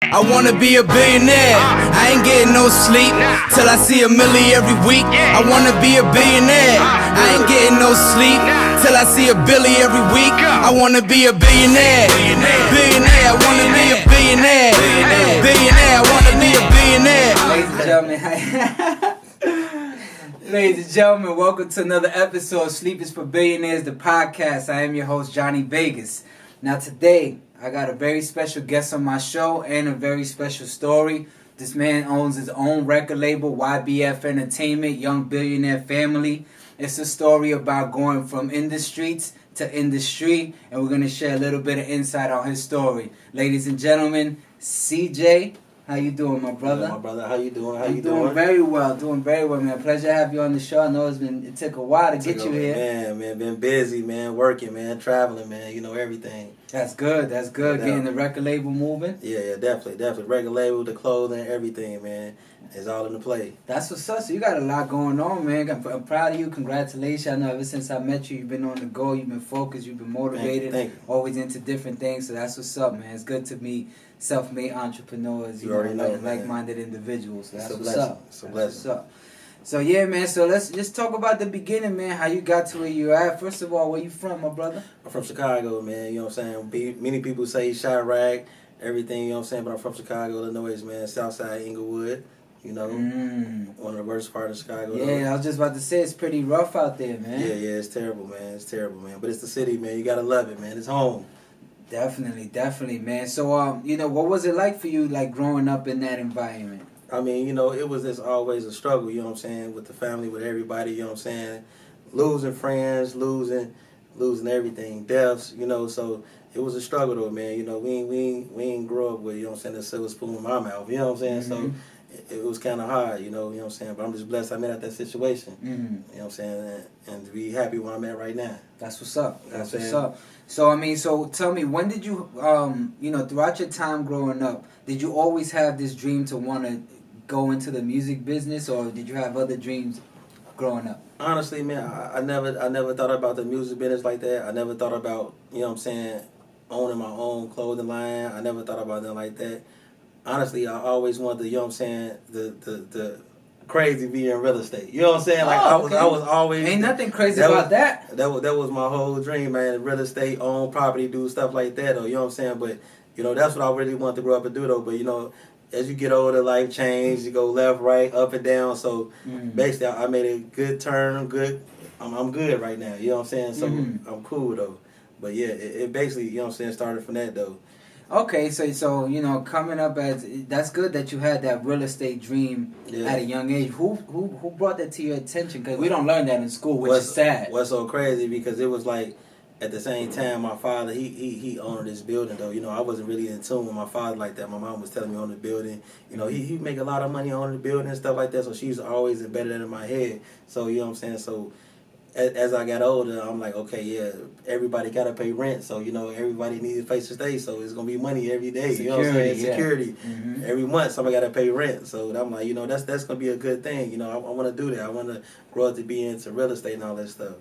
I wanna be a billionaire. I ain't getting no sleep till I see $1 million every week. I wanna be a billionaire. I ain't getting no sleep till I see $1 billion every week. I wanna be a billionaire. Billionaire. I wanna be a billionaire. Billionaire. I wanna be a billionaire. Ladies and gentlemen, welcome to another episode of Sleep is for Billionaires, the podcast. I am your host, Johnny Vegas. Now today, I got a very special guest on my show and a very special story. This man owns his own record label, YBF Entertainment, Young Billionaire Family. It's a story about going from in the streets to industry, and we're going to share a little bit of insight on his story. Ladies and gentlemen, CJ. How you doing, my brother? Yeah, my brother, how you doing? I'm doing very well, man. Pleasure to have you on the show. I know it took a while to get you here. Man, been busy, man, working, man, traveling, man, everything. That's good. Getting the record label moving. Yeah, definitely. Record label, the clothing, everything, man. It's all in the play. That's what's up. So you got a lot going on, man. I'm proud of you. Congratulations. I know ever since I met you, you've been on the go. You've been focused. You've been motivated. Thank you. Always into different things. So that's what's up, man. It's good to meet self-made entrepreneurs, you already know, like-minded individuals. So that's what's up. It's a blessing. What's up. So yeah, man. So let's just talk about the beginning, man. How you got to where you're at. First of all, where you from, my brother? I'm from Chicago, man. You know what I'm saying? Many people say Chirac, everything. You know what I'm saying? But I'm from Chicago, Illinois, man. Southside Inglewood. One of the worst parts of Chicago. Yeah, I was just about to say it's pretty rough out there, man. Yeah, it's terrible, man. But it's the city, man. You gotta love it, man. It's home. Definitely, man. So, what was it like for you, like, growing up in that environment? I mean, it was just always a struggle, you know what I'm saying, with the family, with everybody, you know what I'm saying, losing friends, losing everything, deaths, so it was a struggle though, man. We ain't grow up with, the silver spoon in my mouth, you know what I'm saying, so it was kind of hard, you know what I'm saying, but I'm just blessed I made out that situation, you know what I'm saying, and to be happy where I'm at right now. That's what's up. So tell me, when did you, throughout your time growing up, did you always have this dream to want to go into the music business, or did you have other dreams growing up? Honestly, man, I never thought about the music business like that. I never thought about, owning my own clothing line. I never thought about them like that. Honestly, I always wanted the crazy be in real estate. You know what I'm saying? Like I was always ain't nothing crazy about that. That was my whole dream, man. Real estate, own property, do stuff like that though, you know what I'm saying? But that's what I really wanted to grow up and do though. But as you get older, life change, you go left, right, up and down. So basically I made a good turn, I'm good right now, you know what I'm saying? So I'm cool though. But yeah, it basically, started from that though. Okay, so coming up that's good that you had that real estate dream at a young age. Who brought that to your attention? Because we don't learn that in school, which is sad. What's so crazy because it was like at the same time my father he owned this building though. I wasn't really in tune with my father like that. My mom was telling me on the building. He make a lot of money on the building and stuff like that. So she's always embedded that in my head. So you know what I'm saying. So as I got older, I'm like, okay, yeah, everybody got to pay rent. So, everybody needs a place to stay. So, it's going to be money every day. Security, you know what I'm saying? yeah. Security. Every month, somebody got to pay rent. So, I'm like, that's going to be a good thing. I want to do that. I want to grow up to be into real estate and all that stuff.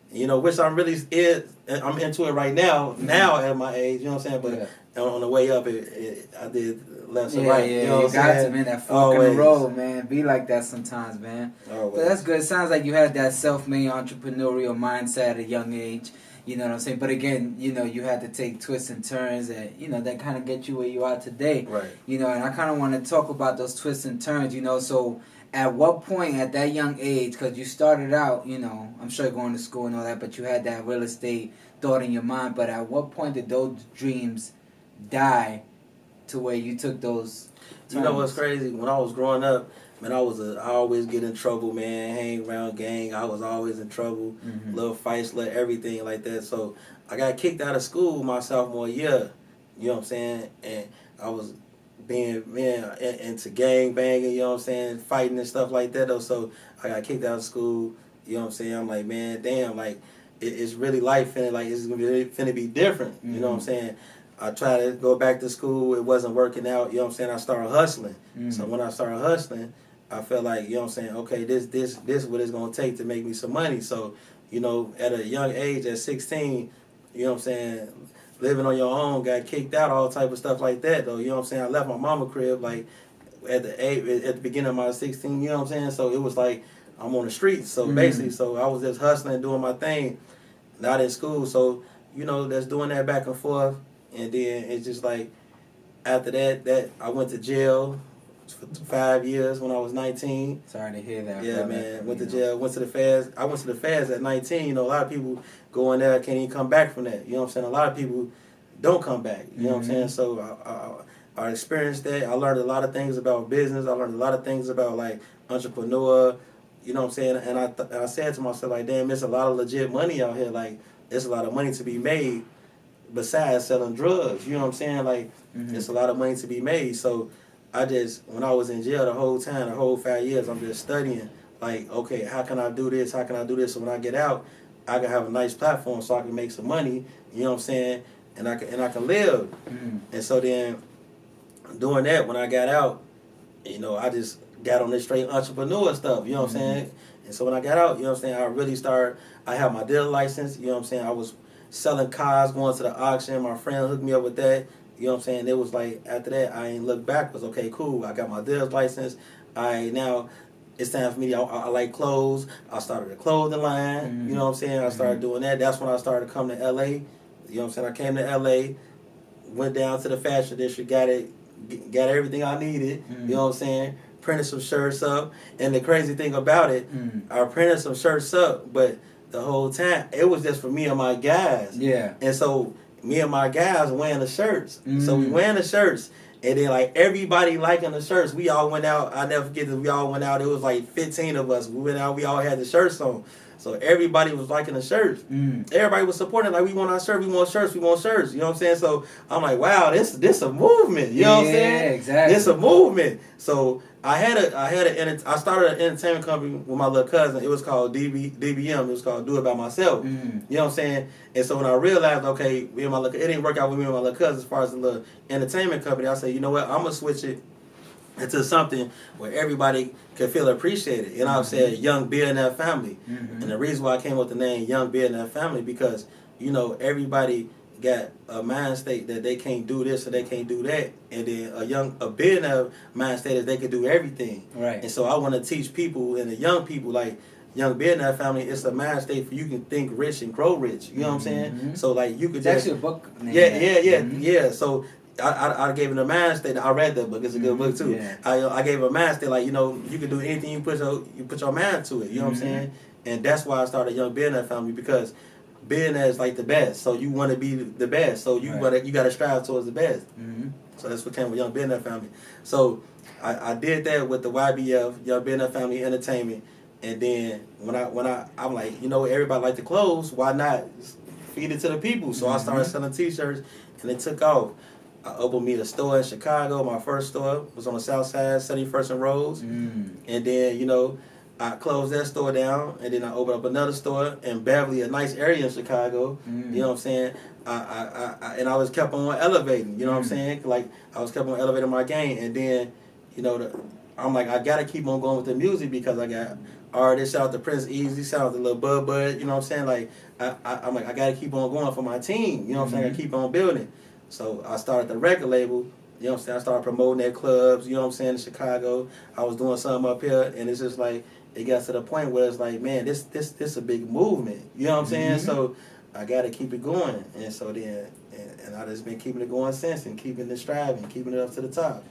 Which I'm I'm into it right now at my age, you know what I'm saying? But on the way up, I did left and right. Yeah, you know what I'm got saying? to, man. That fork in the road, man. Be like that sometimes, man. Always. But that's good. It sounds like you had that self-made entrepreneurial mindset at a young age. You know what I'm saying? But again, you had to take twists and turns that, that kind of get you where you are today. Right. And I kind of want to talk about those twists and turns, so at what point at that young age, because you started out, I'm sure going to school and all that, but you had that real estate thought in your mind, but at what point did those dreams die to where you took those turns? You know what's crazy? When I was growing up, man, I always get in trouble, man, hang around gang. I was always in trouble, little fights, little everything like that. So I got kicked out of school my sophomore year, you know what I'm saying? And I was being into gang banging, you know what I'm saying, fighting and stuff like that though. So I got kicked out of school, you know what I'm saying. I'm like, man, damn, like it's really life finna like it's finna be different, you know what I'm saying. I tried to go back to school, it wasn't working out, you know what I'm saying. I started hustling. So when I started hustling, I felt like, you know what I'm saying, okay, this what it's gonna take to make me some money. So, at a young age, at 16, you know what I'm saying, living on your own, got kicked out, all type of stuff like that, though. You know what I'm saying? I left my mama crib, like, at the beginning of my 16, you know what I'm saying? So it was like, I'm on the streets. So basically, so I was just hustling, doing my thing, not in school. So, you know, that's doing that back and forth. And then it's just like, after that I went to jail for 5 years when I was 19. Sorry to hear that. Yeah, brother. man. Went to jail. Went to the feds. I went to the feds at 19. You know, a lot of people go in there, can't even come back from that. You know what I'm saying? A lot of people don't come back. You know what I'm saying? So I experienced that. I learned a lot of things about business. I learned a lot of things about, like, entrepreneur. You know what I'm saying? And I said to myself, like, damn, there's a lot of legit money out here. Like, there's a lot of money to be made besides selling drugs. You know what I'm saying? Like, there's a lot of money to be made. So I just, when I was in jail the whole time, the whole 5 years, I'm just studying. Like, okay, how can I do this? How can I do this? So when I get out, I can have a nice platform so I can make some money. You know what I'm saying? And I can live. And so then, doing that, when I got out, you know, I just got on this straight entrepreneur stuff. You know what I'm saying? And so when I got out, you know what I'm saying, I really started. I had my dealer license. You know what I'm saying? I was selling cars, going to the auction. My friend hooked me up with that. You know what I'm saying? It was like, after that, I ain't looked back. It was okay, cool. I got my dealer's license. Now it's time for me. I like clothes. I started a clothing line. You know what I'm saying? I started doing that. That's when I started coming to L.A. You know what I'm saying? I came to L.A., went down to the fashion district, got everything I needed. You know what I'm saying? Printed some shirts up. And the crazy thing about it, I printed some shirts up, but the whole time, it was just for me and my guys. Yeah. And so me and my guys wearing the shirts. So we wearing the shirts. And then, like, everybody liking the shirts. We all went out. I never forget that we all went out. It was like 15 of us. We went out. We all had the shirts on. So everybody was liking the shirts. Everybody was supporting. Like, we want our shirt. We want shirts. We want shirts. You know what I'm saying? So I'm like, wow, this a movement. You know what I'm saying? Yeah, exactly. This a movement. So I started an entertainment company with my little cousin. It was called DBM. It was called Do It By Myself. You know what I'm saying? And so when I realized, okay, it didn't work out with me and my little cousin as far as the little entertainment company, I said, you know what? I'm gonna switch it into something where everybody can feel appreciated. You know what I'm saying? Young Billionaire Family. And the reason why I came with the name Young Billionaire Family, because, you know, everybody got a mind state that they can't do this or they can't do that. And then a billionaire mind state is they can do everything. Right. And so I want to teach people and the young people, like, Young Billionaire Family, it's a mind state for you can think rich and grow rich. You know what I'm saying? So, like, you could It's actually a book name. Yeah. So I gave it a mind state. I read that book. It's a good book too. Yeah. I gave it a mind state, like, you know, you can do anything you put your mind to it. You know what I'm saying? And that's why I started Young Billionaire Family, because billionaire is like the best. So you want to be the best. So you got to strive towards the best. So that's what came with Young Billionaire Family. So I did that with the YBF, Young Billionaire Family Entertainment. And then when I'm like, you know, everybody like the clothes, why not feed it to the people? So I started selling T-shirts, and it took off. I opened me a store in Chicago. My first store was on the south side, 71st and Rose. And then, you know, I closed that store down, and then I opened up another store in Beverly, a nice area in Chicago. You know what I'm saying? And I was kept on elevating. You know what I'm saying? Like, I was kept on elevating my game, and then, you know, I'm like, I gotta keep on going with the music, because I got artists. Shout out to Prince Easy, shout out to Lil Bud. You know what I'm saying? Like, I'm like, I gotta keep on going for my team. You know what I'm saying? I gotta keep on building. So I started the record label. You know what I'm saying? I started promoting at clubs. You know what I'm saying? In Chicago, I was doing something up here, and it's just like, it got to the point where it's like, man, this a big movement. You know what I'm saying? So I got to keep it going. And so then, and I just been keeping it going since, and keeping it striving, keeping it up to the top.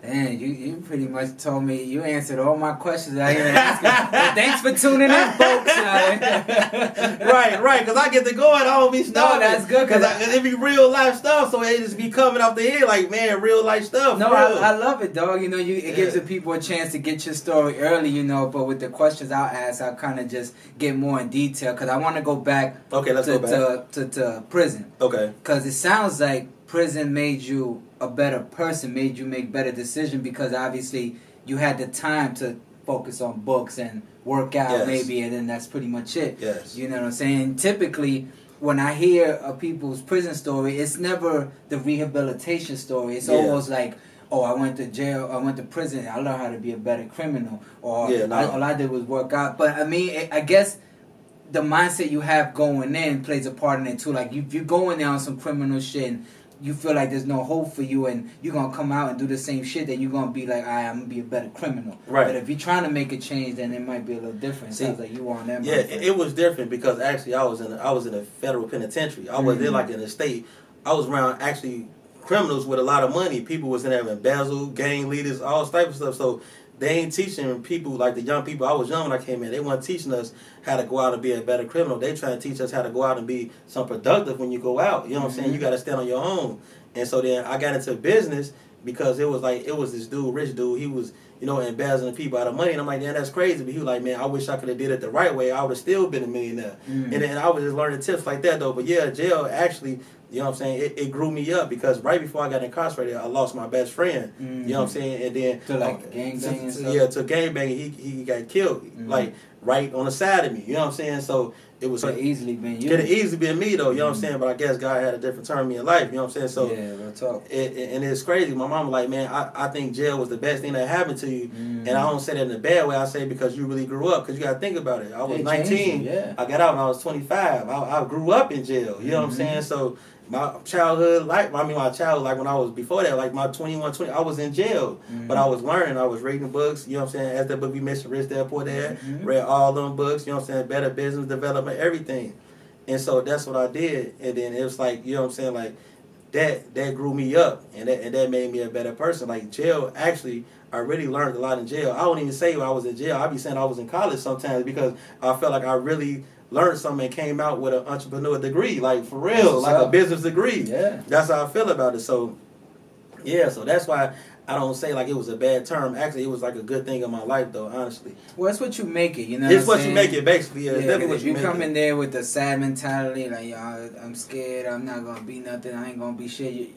Man, you pretty much told me, you answered all my questions I even asked. Well, thanks for tuning in, folks. Right, because I get to go and I don't be stopping. No, that's good. Because it be real life stuff, so it just be coming off the head like, man, real life stuff. No, I love it, dog. You know, it gives the people a chance to get your story early, you know, but with the questions I'll ask, I'll kind of just get more in detail, because I want to go back to prison. Okay. Because it sounds like prison made you a better person, made you make better decisions, because obviously you had the time to focus on books and work out maybe, and then that's pretty much it. Yes. You know what I'm saying? Typically, when I hear of people's prison story, it's never the rehabilitation story. It's almost like, oh, I went to jail, I went to prison, I learned how to be a better criminal, or all I did was work out. But I mean, I guess the mindset you have going in plays a part in it too. Like if you going there on some criminal shit and you feel like there's no hope for you and you're going to come out and do the same shit, then you're going to be like, all right, I'm going to be a better criminal. Right. But if you're trying to make a change, then it might be a little different. It sounds like you on that. Yeah, it was different because actually I was in a federal penitentiary. I was there like in the state. I was around actually criminals with a lot of money. People was in there embezzled, gang leaders, all types of stuff. So they ain't teaching people, like the young people. I was young when I came in. They weren't teaching us how to go out and be a better criminal. They trying to teach us how to go out and be some productive when you go out. You know what I'm saying? You got to stand on your own. And so then I got into business because it was this dude, rich dude. He was, embezzling people out of money. And I'm like, man, that's crazy. But he was like, man, I wish I could have did it the right way. I would have still been a millionaire. And then I was just learning tips like that, though. But yeah, jail actually, you know what I'm saying, it grew me up because right before I got incarcerated, I lost my best friend. You know what I'm saying? And then to like gangbanging and stuff? Yeah, to gangbanging. He got killed, like right on the side of me. You know what I'm saying? So it was could have easily been you. Could have easily been me though, you know what I'm saying? But I guess God had a different turn in me in life, you know what I'm saying? So yeah, real talk. And it's crazy. My mom was like, man, I think jail was the best thing that happened to you. And I don't say that in a bad way. I say because you really grew up. Because you got to think about it. I was 19. Yeah. I got out when I was 25. I grew up in jail. You know what I'm saying? So my childhood, like when I was before that, like my 21, 20, I was in jail. But I was learning. I was reading books, you know what I'm saying? As that book we mentioned, Rich Dad Poor Dad, read all them books, you know what I'm saying? Better Business Development, everything. And so that's what I did. And then it was like, you know what I'm saying, like that grew me up and that made me a better person. Like jail, actually, I really learned a lot in jail. I don't even say I was in jail. I be saying I was in college sometimes because I felt like I really learned something and came out with an entrepreneur degree, like for real, like a business degree. Yeah. That's how I feel about it. So, yeah, so that's why I don't say like it was a bad term. Actually, it was like a good thing in my life, though, honestly. Well, it's what you make it, you know. It's what you make it, basically. Yeah, definitely what you make it. If you come in there with the sad mentality, like, I'm scared, I'm not going to be nothing, I ain't going to be shit.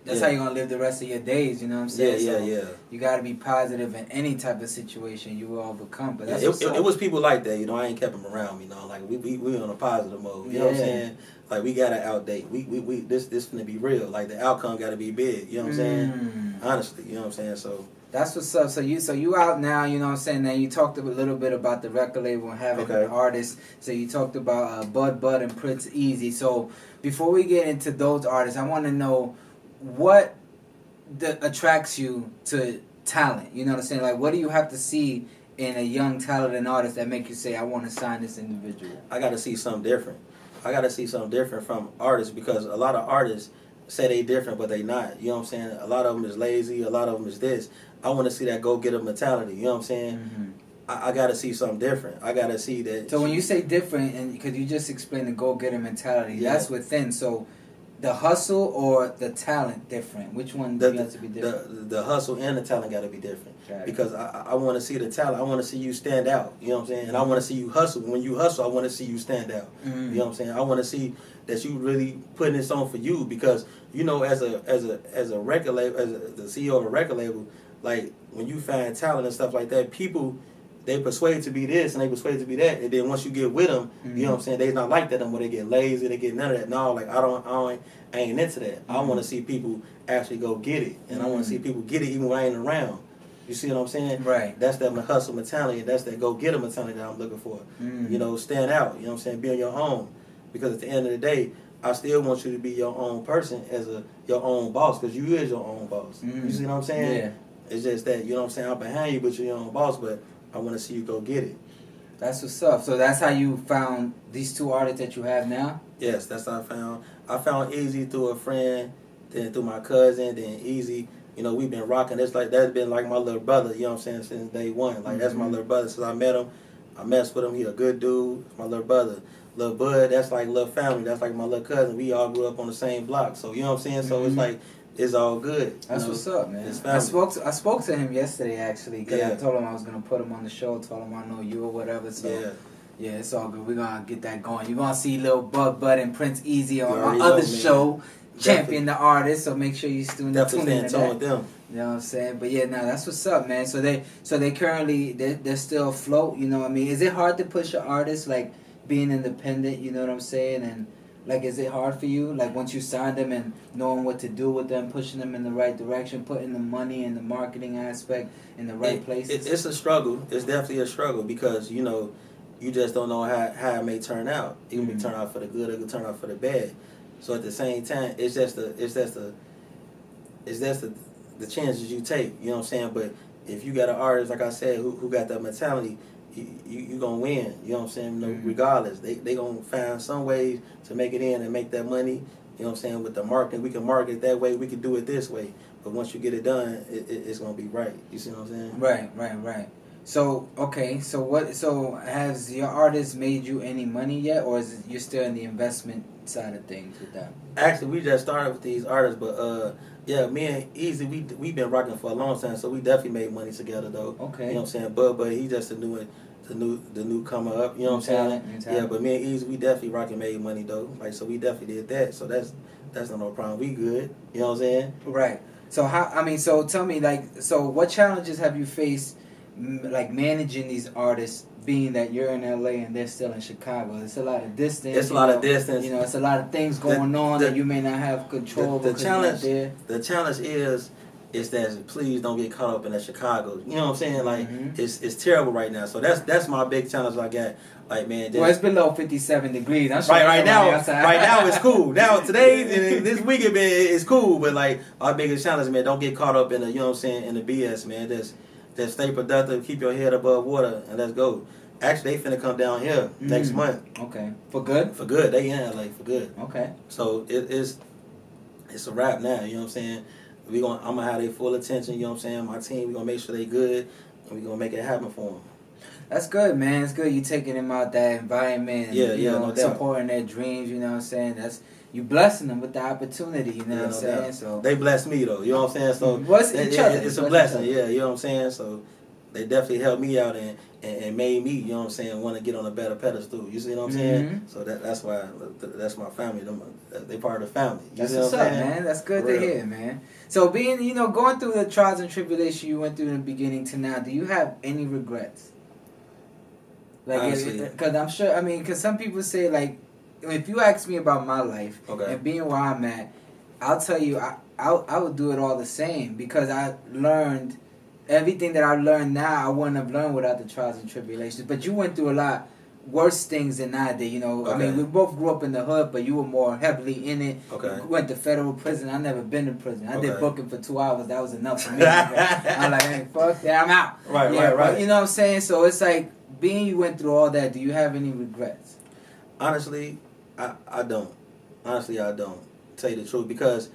That's how you're going to live the rest of your days, you know what I'm saying? Yeah. You got to be positive in any type of situation you will overcome. But that's it was people like that, you know. I ain't kept them around, you know. Like, we on a positive mode, you know what I'm saying? Like, we got to outdate. This finna be real. Like, the outcome got to be big, you know what I'm saying? Honestly, you know what I'm saying? So that's what's up. So you out now, you know what I'm saying? Now you talked a little bit about the record label and having an artist. So you talked about Bud and Prince Easy. So before we get into those artists, I want to know what attracts you to talent. You know what I'm saying? Like, what do you have to see in a young talented artist that make you say, I want to sign this individual? I got to see something different. I got to see something different from artists because a lot of artists say they different, but they not. You know what I'm saying? A lot of them is lazy. A lot of them is this. I want to see that go-getter mentality. You know what I'm saying? I got to see something different. I got to see that. So when you say different, and because you just explained the go-getter mentality, that's within. So the hustle or the talent different? Which one do you have to be different? The hustle and the talent got to be different. Because I want to see the talent. I want to see you stand out. You know what I'm saying? And I want to see you hustle. When you hustle, I want to see you stand out. You know what I'm saying? I want to see that you really putting this on for you because, you know, as a record label, as the CEO of a record label, like when you find talent and stuff like that, people, they persuade to be this and they persuade to be that, and then once you get with them, you know what I'm saying, they not like that anymore. They get lazy, they get none of that. No, like I ain't into that. I want to see people actually go get it, and I want to see people get it even when I ain't around. You see what I'm saying? Right. That's that hustle mentality, and that's that go getter mentality that I'm looking for. You know, stand out. You know what I'm saying? Be on your own, because at the end of the day, I still want you to be your own person as your own boss, because you is your own boss. You see what I'm saying? Yeah. It's just that, you know what I'm saying, I'm behind you, but you're your own boss, but I want to see you go get it. That's what's up. So that's how you found these two artists that you have now? Yes, that's how I found. I found Easy through a friend, then through my cousin, then Easy. You know, we've been rocking. It's like, that's been like my little brother, you know what I'm saying, since day one. Like, that's my little brother. Since I met him, I messed with him. He a good dude. My little brother. Little Bud, that's like little family. That's like my little cousin. We all grew up on the same block. So, you know what I'm saying? So, it's like, it's all good. That's what's up, man. I spoke to him yesterday, actually, because I told him I was going to put him on the show, told him I know you or whatever. So, yeah, it's all good. We're going to get that going. You're going to see Lil Bud and Prince Easy on my other show, Champion the Artist, so make sure you tune into that. With them. You know what I'm saying? But yeah, no, that's what's up, man. So they currently, they're still afloat, you know what I mean? Is it hard to push an artist, like, being independent, you know what I'm saying? And like, is it hard for you? Like, once you sign them and knowing what to do with them, pushing them in the right direction, putting the money and the marketing aspect in the right places? It's a struggle. It's definitely a struggle because, you know, You just don't know how it may turn out. It can turn out for the good, or it can turn out for the bad. So at the same time, it's just the chances you take. You know what I'm saying? But if you got an artist, like I said, who got that mentality, you gonna win. You know what I'm saying? No, regardless, they gonna find some ways to make it in and make that money. You know what I'm saying? With the marketing, we can market it that way. We can do it this way. But once you get it done, it's gonna be right. You see what I'm saying? Right. So okay, so has your artist made you any money yet, or is it you're still in the investment side of things with that? Actually, we just started with these artists, but yeah, me and Easy, we been rocking for a long time, so we definitely made money together though. Okay. You know what I'm saying? But he just the newcomer up. You know what I'm saying? Yeah, but me and Easy, we definitely rocking made money though. Like, so we definitely did that. So that's no problem. We good. You know what I'm saying? Right. So so tell me, like, so what challenges have you faced, like, managing these artists, being that you're in LA and they're still in Chicago? It's a lot of distance. It's a lot of distance. You know, it's a lot of things going on that you may not have control The because you're not challenge, there. the challenge is that please don't get caught up in that Chicago. You know what I'm saying? Like, it's terrible right now. So that's my big challenge I got. Like, man, Well, it's below 57 degrees. I'm sure right now outside. it's cool. Now today and this weekend, man, it's cool. But like, our biggest challenge, man, don't get caught up in the, you know what I'm saying, in the BS, man. Just stay productive, keep your head above water, and let's go. Actually, they finna come down here next month. Okay. For good? For good. They in LA for good. Okay. So it's a wrap now. You know what I'm saying? I'm gonna have their full attention. You know what I'm saying? My team, we gonna make sure they good, and we gonna make it happen for them. That's good, man. It's good you taking them out that environment. And, you know, no doubt. supporting their dreams. You know what I'm saying? You blessing them with the opportunity. You know what I'm saying? Doubt. So they bless me though. You know what I'm saying? So it's a blessing. Yeah, you know what I'm saying? So they definitely helped me out and made me, you know what I'm saying, want to get on a better pedestal. You see what I'm saying? So that's why that's my family. They part of the family. That's what's up, man. That's good to hear, man. So being, you know, going through the trials and tribulations you went through in the beginning to now, do you have any regrets? Like, because I'm sure, I mean, because some people say, like, if you ask me about my life and being where I'm at, I'll tell you, I would do it all the same, because I learned everything that I learned now. I wouldn't have learned without the trials and tribulations. But you went through a lot worse things than I did, you know. I mean, we both grew up in the hood, but you were more heavily in it. You went to federal prison. I never been to prison. I did booking for 2 hours. That was enough for me. I'm like, hey, fuck that, I'm out. Right. But, you know what I'm saying? So it's like, being you went through all that, do you have any regrets? Honestly, I don't. Honestly, I don't. Tell you the truth, because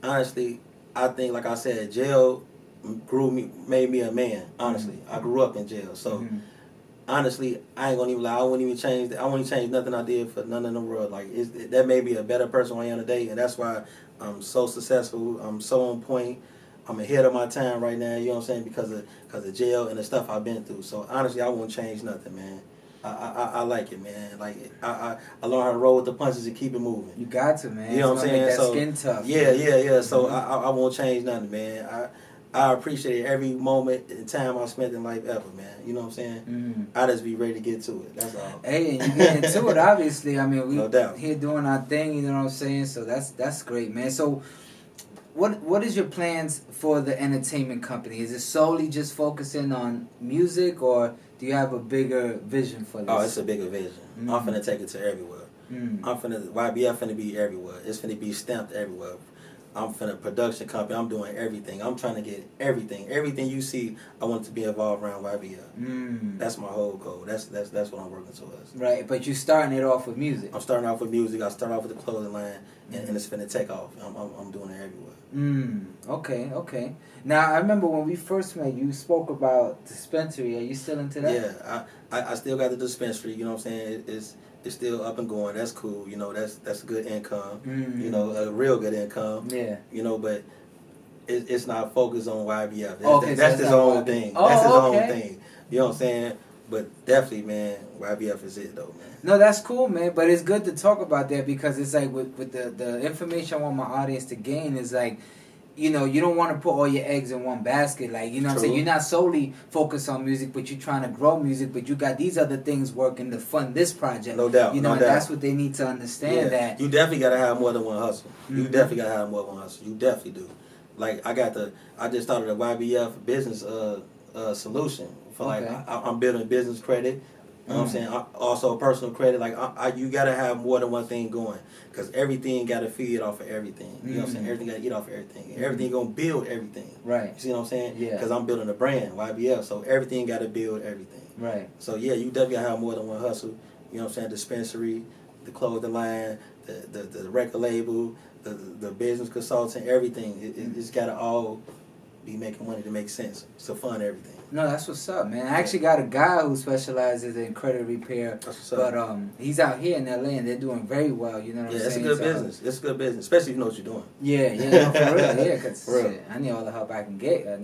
honestly, I think, like I said, jail made me a man. Honestly, I grew up in jail, so honestly, I ain't gonna even lie. I wouldn't change nothing I did for none in the world. Like, that made me a better person I am today, and that's why I'm so successful. I'm so on point. I'm ahead of my time right now. You know what I'm saying? Because of jail and the stuff I've been through. So honestly, I won't change nothing, man. I like it, man. Like, I learned how to roll with the punches and keep it moving. You got to, man. You know what I'm saying? Make that so skin tough. Yeah. So I won't change nothing, man. I appreciate every moment and time I spent in life ever, man. You know what I'm saying? I just be ready to get to it. That's all. Hey, and you get into it, obviously. I mean, we no doubt. here doing our thing. You know what I'm saying? So that's great, man. So, what is your plans for the entertainment company? Is it solely just focusing on music, or do you have a bigger vision for this? Oh, it's a bigger vision. I'm finna take it to everywhere. YBF finna be everywhere. It's finna be stamped everywhere. I'm finna production company. I'm doing everything. I'm trying to get everything. Everything you see, I want it to be involved around YBF. That's my whole goal. That's what I'm working towards. Right, but you're starting it off with music. I'm starting off with music. I start off with the clothing line, and it's finna take off. I'm doing it everywhere. Okay. Now, I remember when we first met, you spoke about dispensary. Are you still into that? Yeah, I still got the dispensary. You know what I'm saying? It's still up and going. That's cool. You know, that's a good income. You know, a real good income. Yeah. You know, but it's not focused on YBF. That's his own thing. Oh, that's his own thing. You know what I'm saying? But definitely, man, YBF is it though, man. No, that's cool, man. But it's good to talk about that, because it's like with the information I want my audience to gain is like, you know, you don't want to put all your eggs in one basket. Like, you know what I'm saying? You're not solely focused on music, but you're trying to grow music, but you got these other things working to fund this project. No doubt. You know, no and doubt. that's what they need to understand. That you definitely got to have more than one hustle. You definitely got to have more than one hustle. You definitely do. Like, I just started a YBF business solution. For like, I'm building business credit. You know what I'm saying? Also, personal credit. Like, you got to have more than one thing going. Because everything got to feed off of everything. You know what I'm saying? Everything got to eat off of everything. Everything going to build everything. Right. You see what I'm saying? Yeah. Because I'm building a brand, YBF. So everything got to build everything. Right. So, yeah, you definitely got to have more than one hustle. You know what I'm saying? Dispensary, the clothing line, the record label, the business consultant, everything. It's got to all be making money to make sense. It's to fund everything. No, that's what's up, man. I actually got a guy who specializes in credit repair. That's what's up. But he's out here in LA and they're doing very well. You know what I'm saying? Yeah, it's a good business. It's a good business, especially if you know what you're doing. Yeah, no, for real. Yeah, because Shit, I need all the help I can get. I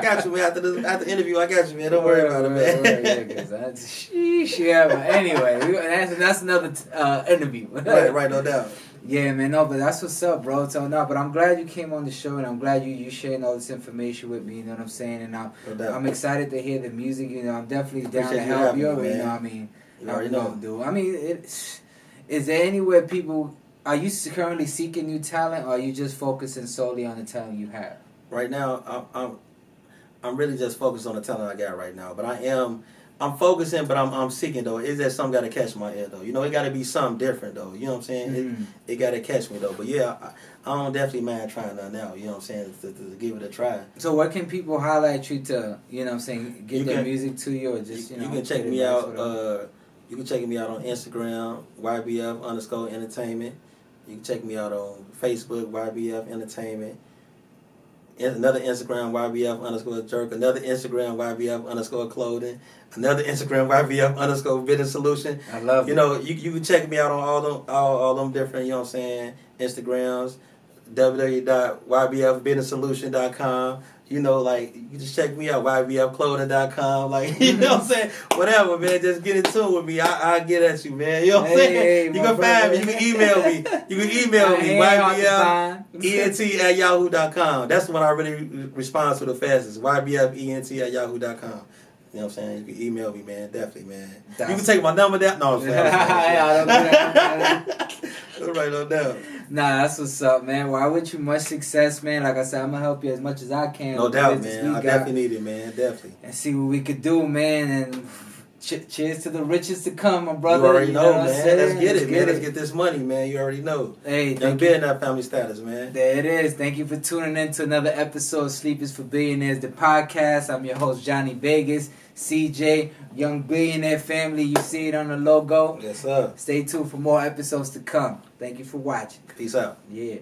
got you, man. After the interview, I got you, man. Don't worry about it, man. Yeah, but anyway, that's another interview. Right, no doubt. Yeah, man, no, but that's what's up, bro. So, no, but I'm glad you came on the show, and I'm glad you sharing all this information with me, you know what I'm saying? And I'm excited to hear the music, you know, I'm definitely down to help you, you know what I mean? You already know. Dude. I mean, is there anywhere people, are you currently seeking new talent, or are you just focusing solely on the talent you have? Right now, I'm really just focused on the talent I got right now, but I'm focusing, but I'm seeking, though. Is there something got to catch my ear, though? You know, it got to be something different, though. You know what I'm saying? It got to catch me, though. But, yeah, I don't definitely mind trying that now. You know what I'm saying? To give it a try. So where can people holler at you to, you know what I'm saying, get their music to you, or just, you know? You can check me out. You can check me out on Instagram, YBF_entertainment. You can check me out on Facebook, YBF Entertainment. Another Instagram, YBF_jerk. Another Instagram, YBF_clothing. Another Instagram, YBF business solution. I love it. You know, you can check me out on all them different, you know what I'm saying, Instagrams, www.ybfbusinesssolution.com. You know, like, you can just check me out, ybfclothing.com. Like, you know what I'm saying? Whatever, man. Just get in tune with me. I'll get at you, man. You know what I'm saying? You can find me. You can email me. You can email me, ybfent@yahoo.com. That's when I really respond to the fastest. ybfent@yahoo.com. You know what I'm saying? You can email me, man. Definitely, man. You can take my number down. No, I'm saying. That's right on down. Nah, that's what's up, man. Well, I wish you much success, man. Like I said, I'm going to help you as much as I can. No doubt, man. I definitely need it, man. Definitely. And see what we could do, man. And cheers to the riches to come, my brother. You already know, man. Let's get it, man. Get Let's get this money, man. You already know. Hey, Young Billionaire family status, man. There it is. Thank you for tuning in to another episode of Sleep is for Billionaires, the podcast. I'm your host, Johnny Vegas. CJ, Young Billionaire family. You see it on the logo. Yes, sir. Stay tuned for more episodes to come. Thank you for watching. Peace out. Yeah.